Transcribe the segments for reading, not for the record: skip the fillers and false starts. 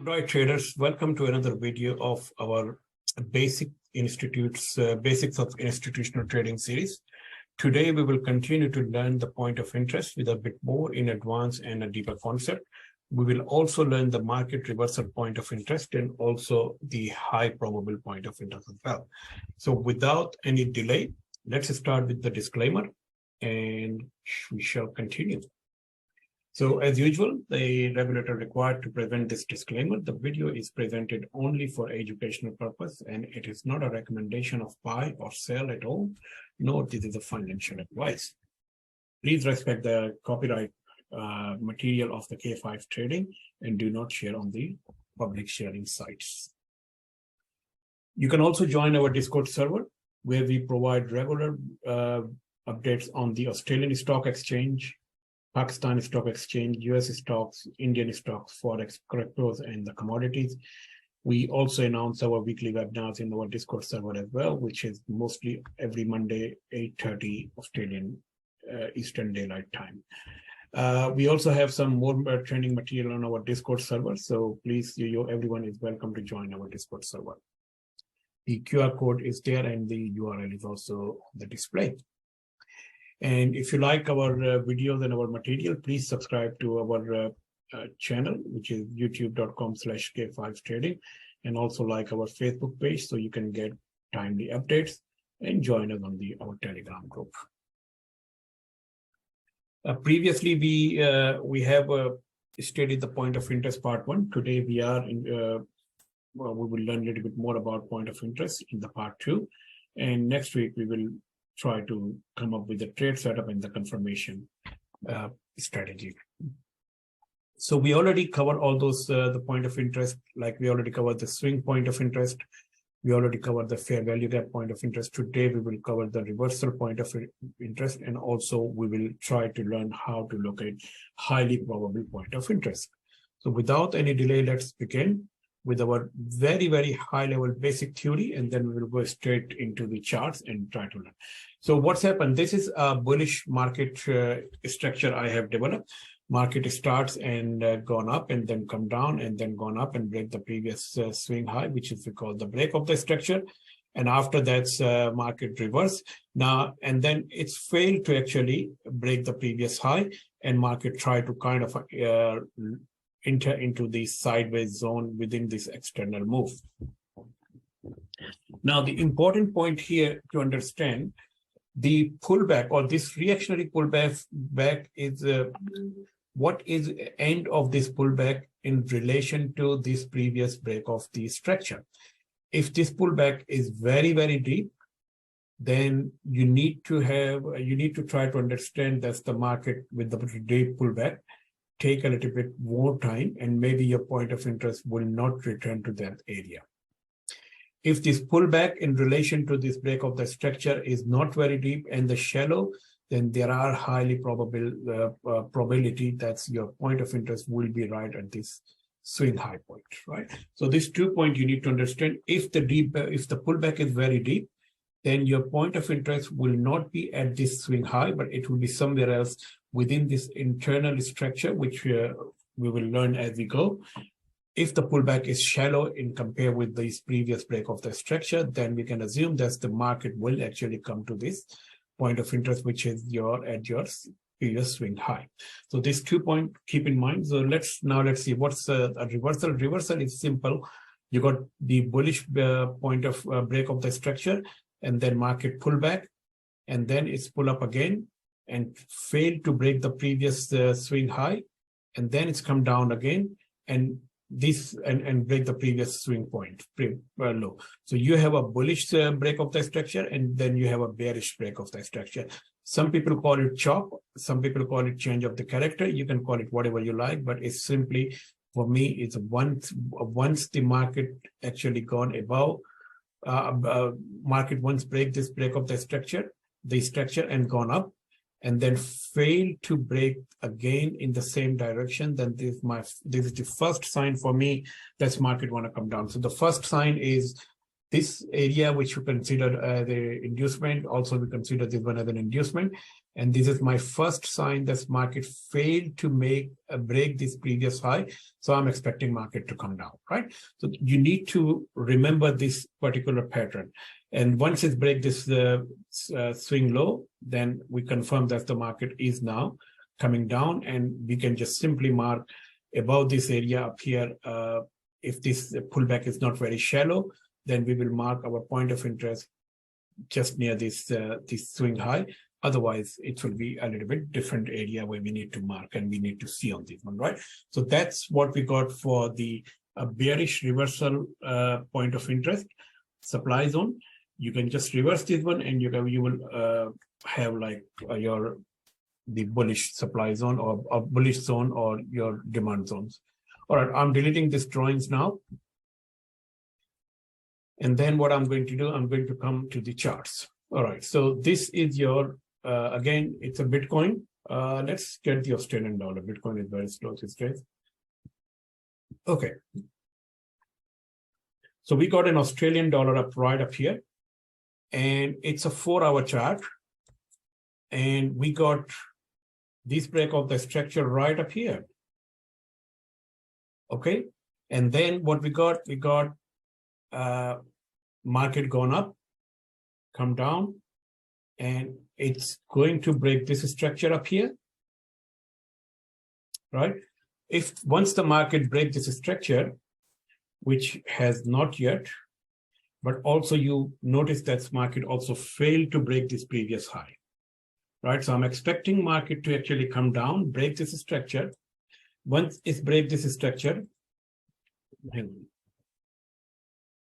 Right, traders, welcome to another video of our Basics of Institutional Trading series. Today, we will continue to learn the point of interest with a bit more in advance and a deeper concept. We will also learn the market reversal point of interest and also the high probable point of interest as well. So without any delay, let's start with the disclaimer and we shall continue. So as usual, the regulator required to present this disclaimer. The video is presented only for educational purpose and it is not a recommendation of buy or sell at all, nor this is a financial advice. Please respect the copyright material of the K5 trading and do not share on the public sharing sites. You can also join our Discord server where we provide regular updates on the Australian Stock Exchange, Pakistan Stock Exchange, US stocks, Indian stocks, Forex, cryptos, and the commodities. We also announce our weekly webinars in our Discord server as well, which is mostly every Monday, 8:30 Australian Eastern Daylight Time. We also have some more training material on our Discord server, so please, everyone is welcome to join our Discord server. The QR code is there and the URL is also on the display. And if you like our videos and our material, please subscribe to our channel, which is youtube.com/K5trading, and also like our Facebook page so you can get timely updates and join us on our Telegram group. Previously, we have studied the point of interest part 1. Today we are in. We will learn a little bit more about point of interest in the part 2, and next week we will try to come up with the trade setup and the confirmation strategy. So we already covered all those, the point of interest, like we already covered the swing point of interest. We already covered the fair value gap point of interest. Today, we will cover the reversal point of interest, and also we will try to learn how to locate highly probable point of interest. So without any delay, let's begin with our very, very high level basic theory, and then we will go straight into the charts and try to learn. So what's happened? This is a bullish market structure I have developed. Market starts and gone up and then come down and then gone up and break the previous swing high, which is called the break of the structure. And after that's market reverse. Now, and then it's failed to actually break the previous high, and market try to kind of enter into the sideways zone within this external move. Now, the important point here to understand, the pullback or this reactionary pullback is what is end of this pullback in relation to this previous break of the structure. If this pullback is very, very deep, then you need to try to understand that's the market with the deep pullback. Take a little bit more time and maybe your point of interest will not return to that area. If this pullback in relation to this break of the structure is not very deep and the shallow, then there are highly probability that your point of interest will be right at this swing high point, right? So these 2 points you need to understand. If the pullback is very deep, then your point of interest will not be at this swing high, but it will be somewhere else within this internal structure, which we will learn as we go. If the pullback is shallow in compare with this previous break of the structure, then we can assume that the market will actually come to this point of interest, which is your previous swing high. So these 2 points keep in mind. So let's see what's a reversal. Reversal is simple. You got the bullish point of break of the structure, and then market pullback, and then it's pull up again and failed to break the previous swing high, and then it's come down again and break the previous swing point low. So you have a bullish break of the structure, and then you have a bearish break of the structure. Some people call it chop, some people call it change of the character. You can call it whatever you like, but it's simply, for me, it's once the market actually gone above, market once break this break of the structure and gone up, and then fail to break again in the same direction, then this is the first sign for me that market want to come down. So the first sign is this area, which we consider as an inducement. Also, we consider this one as an inducement. And this is my first sign that market failed to break this previous high. So I'm expecting market to come down, right? So you need to remember this particular pattern. And once it breaks this swing low, then we confirm that the market is now coming down, and we can just simply mark above this area up here. If this pullback is not very shallow, then we will mark our point of interest just near this swing high. Otherwise, it will be a little bit different area where we need to mark and we need to see on this one, right? So that's what we got for the bearish reversal point of interest supply zone. You can just reverse this one, and you will have like the bullish supply zone or bullish zone or your demand zones. All right, I'm deleting these drawings now. And then what I'm going to do, I'm going to come to the charts. All right, so this is your, again, it's a Bitcoin. Let's get the Australian dollar. Bitcoin is very slow these days. Okay. So we got an Australian dollar up right up here, and it's a 4-hour chart. And we got this break of the structure right up here. Okay. And then what we got market gone up, come down, and it's going to break this structure up here, right? If once the market breaks this structure, which has not yet, but also you notice that market also failed to break this previous high, right? So I'm expecting market to actually come down, break this structure. Once it breaks this structure, hang on.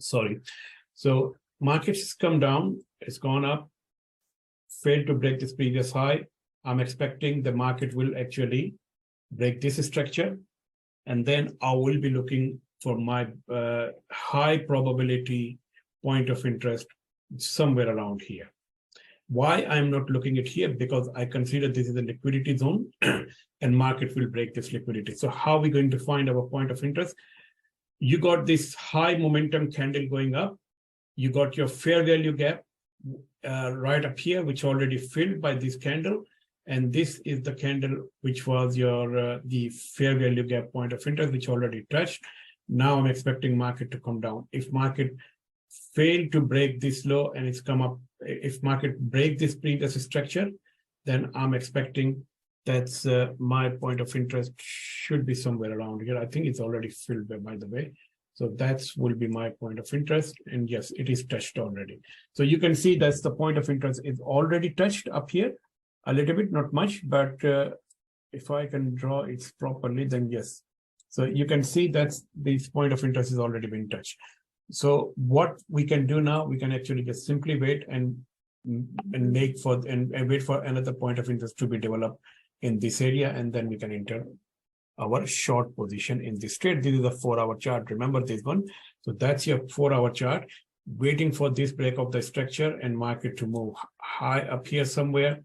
Sorry. So markets come down, it's gone up, failed to break this previous high. I'm expecting the market will actually break this structure, and then I will be looking for my high probability point of interest somewhere around here. Why I'm not looking at here? Because I consider this is a liquidity zone and market will break this liquidity. So how are we going to find our point of interest? You got this high momentum candle going up. You got your fair value gap right up here, which already filled by this candle. And this is the candle which was your the fair value gap point of interest, which already touched. Now I'm expecting market to come down. If market failed to break this low and it's come up, if market break this previous structure, then I'm expecting that's my point of interest should be somewhere around here. I think it's already filled by the way. So that's will be my point of interest. And yes, it is touched already. So you can see that's the point of interest is already touched up here a little bit, not much, but if I can draw it properly, then yes. So you can see that this point of interest is already been touched. So what we can do now, we can actually just simply wait and wait for another point of interest to be developed in this area, and then we can enter our short position in this trade. This is a 4-hour chart. Remember this one. So that's your 4-hour chart, waiting for this break of the structure and market to move high up here somewhere,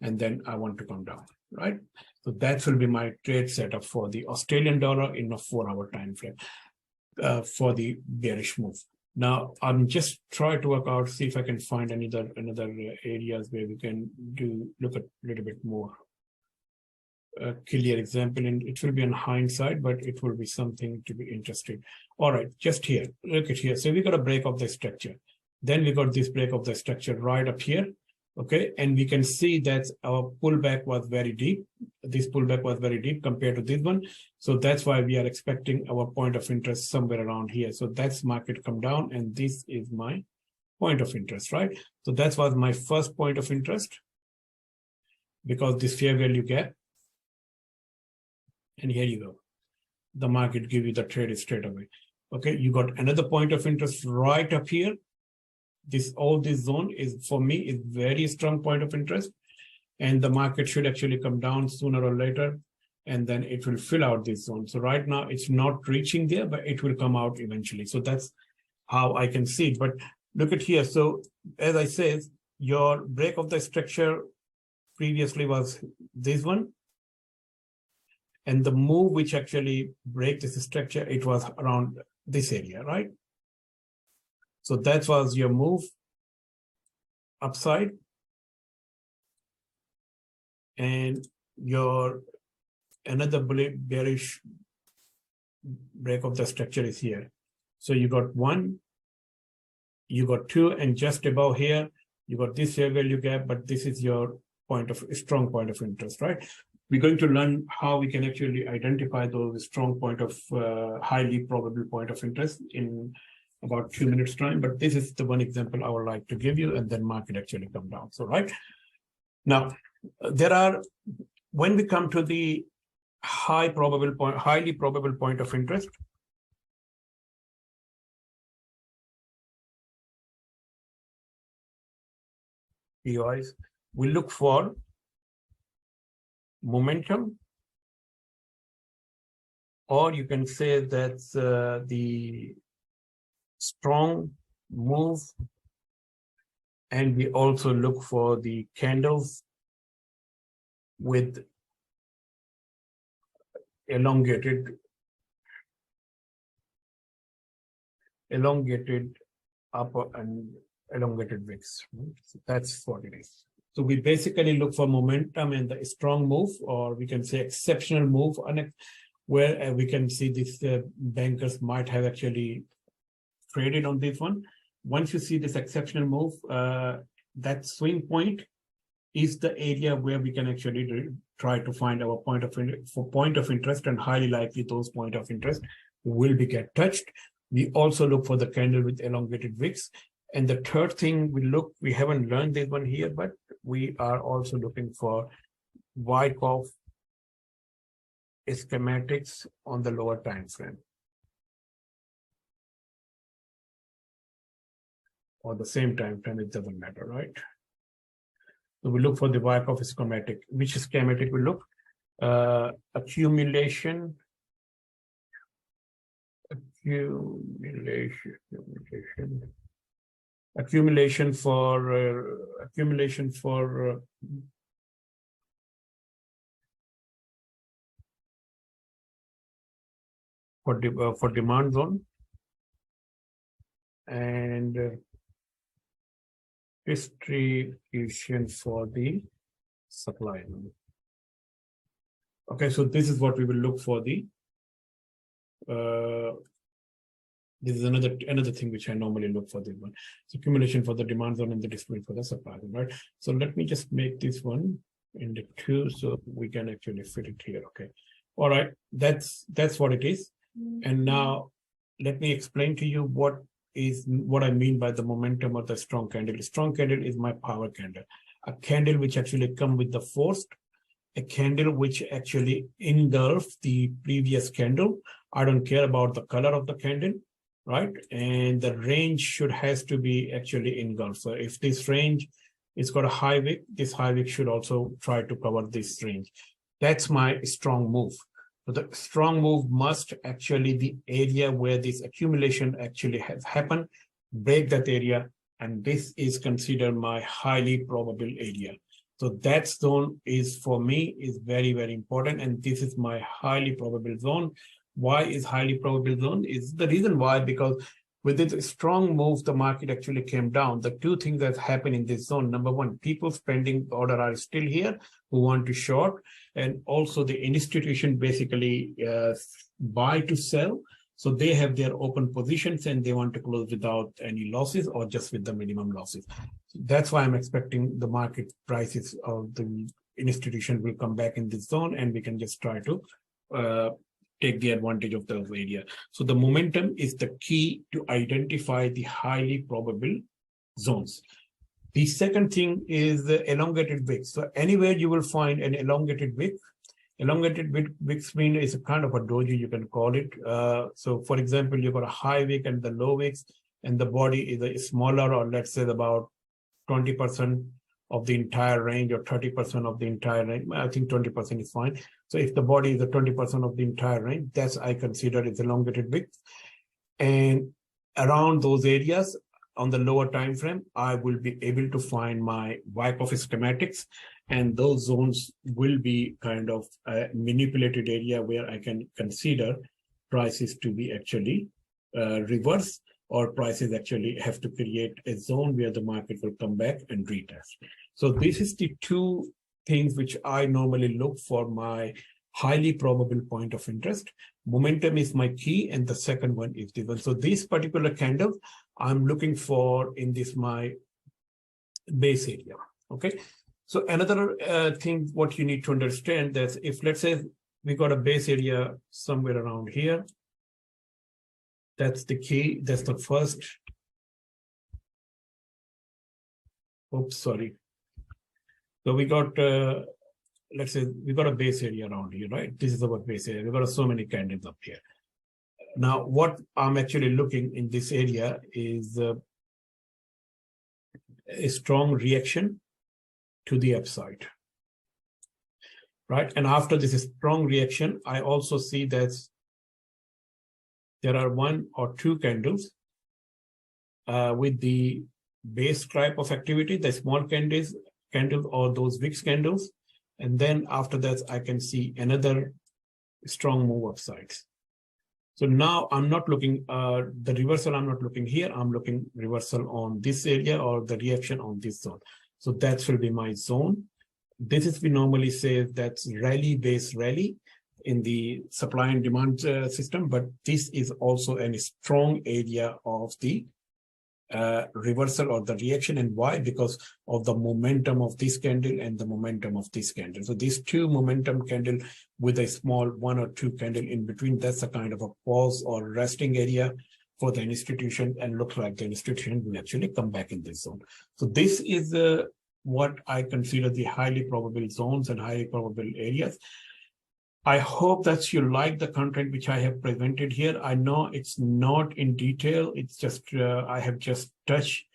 and then I want to come down, right? So that will be my trade setup for the Australian dollar in a 4-hour time frame for the bearish move. Now I'm just trying to work out, see if I can find another areas where we can look at a little bit more clear example, and it will be on hindsight, but it will be something to be interested. All right, just here, look at here. So we got a break of the structure. Then we got this break of the structure right up here. Okay, and we can see that our pullback was very deep. This pullback was very deep compared to this one. So that's why we are expecting our point of interest somewhere around here. So that's market come down, and this is my point of interest, right? So that was my first point of interest because this fair value gap. And here you go. The market give you the trade straight away. Okay, you got another point of interest right up here. This zone is, for me, is very strong point of interest, and the market should actually come down sooner or later, and then it will fill out this zone. So right now it's not reaching there, but it will come out eventually. So that's how I can see it. But look at here. So as I said, your break of the structure previously was this one, and the move which actually break this structure, it was around this area, right? So that was your move upside. and your another bearish break of the structure is here. So you got 1, you got 2, and just above here, you got this fair value gap, but this is your strong point of interest, right? We're going to learn how we can actually identify those strong highly probable point of interest in about 2 minutes time. But this is the one example I would like to give you, and then market actually come down. So, right now, when we come to the highly probable point of interest, POIs, we look for momentum, or you can say that's the strong move, and we also look for the candles with elongated upper and elongated wicks. Right? So that's what it is. So we basically look for momentum and the strong move, or we can say exceptional move, where we can see this bankers might have actually traded on this one. Once you see this exceptional move, that swing point is the area where we can actually try to find our point of interest, and highly likely those point of interest will get touched. We also look for the candle with elongated wicks. And the third thing we haven't learned this one here, but we are also looking for Wyckoff schematics on the lower time frame, or the same time frame, it doesn't matter, right? So we look for the Wyckoff schematic. Which schematic we look? Accumulation for demand zone, and distribution for the supply zone. Okay, so this is what we will look for the this is another thing which I normally look for this one. So accumulation for the demand zone and the distribution for the supply zone, right? So let me just make this one in the 2 so we can actually fit it here. Okay. All right, that's what it is. And now let me explain to you what I mean by the momentum of the strong candle. The strong candle is my power candle, a candle which actually come with the force, a candle which actually engulfs the previous candle. I don't care about the color of the candle, right? And the range has to be actually engulfed. So if this range is got a high wick, this high wick should also try to cover this range. That's my strong move. So the strong move must actually the area where this accumulation actually has happened, break that area, and this is considered my highly probable area. So that zone is, for me, is very, very important, and this is my highly probable zone. Why is highly probable zone? Is the reason why, because with this strong move, the market actually came down. The two things that happen in this zone: number one, people spending order are still here who want to short, and also the institution basically buy to sell. So they have their open positions and they want to close without any losses or just with the minimum losses. That's why I'm expecting the market prices of the institution will come back in this zone, and we can just try to take the advantage of the area. So the momentum is the key to identify the highly probable zones. The second thing is the elongated wick. So anywhere you will find an elongated wick, wicks mean is a kind of a doji, you can call it. So for example, you've got a high wick and the low wicks, and the body is a smaller, or let's say about 20% of the entire range or 30% of the entire range. I think 20% is fine. So if the body is a 20% of the entire range, that's I consider is elongated wick. And around those areas on the lower time frame, I will be able to find my Wyckoff schematics, and those zones will be kind of a manipulated area where I can consider prices to be actually reverse, or prices actually have to create a zone where the market will come back and retest. So this is the two things which I normally look for my highly probable point of interest. Momentum is my key, and the second one is this one. So this particular candle I'm looking for in this my base area. Okay. So another thing what you need to understand that if let's say we got a base area somewhere around here, that's the key. That's the first. Oops, sorry. So we got, let's say we got a base area around here, right? This is our base area. We got so many candles up here. Now, what I'm actually looking in this area is a strong reaction to the upside, right? And after this strong reaction, I also see that there are 1 or 2 candles with the base type of activity, the small candles or those VIX candles. And then after that, I can see another strong move upsides. So now I'm not looking, the reversal, I'm not looking here. I'm looking reversal on this area or the reaction on this zone. So that will be my zone. This is, we normally say that's rally-based rally in the supply and demand system, but this is also a strong area of the reversal or the reaction. And why? Because of the momentum of this candle and the momentum of this candle. So these 2 momentum candle with a small 1 or 2 candle in between, that's a kind of a pause or resting area for the institution, and looks like the institution will actually come back in this zone. So this is what I consider the highly probable zones and highly probable areas. I hope that you like the content which I have presented here. I know it's not in detail. It's just, I have just touched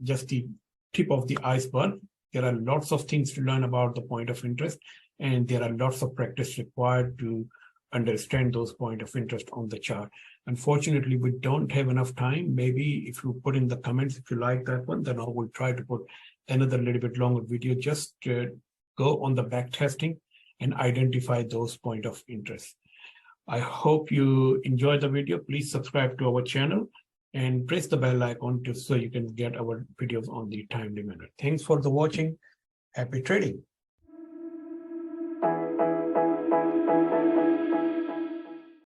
just the tip of the iceberg. There are lots of things to learn about the point of interest, and there are lots of practice required to understand those point of interest on the chart. Unfortunately, we don't have enough time. Maybe if you put in the comments, if you like that one, then I will try to put another little bit longer video. Just go on the back testing and identify those point of interest. I hope you enjoyed the video. Please subscribe to our channel and press the bell icon so you can get our videos on the timely manner. Thanks for the watching. Happy trading.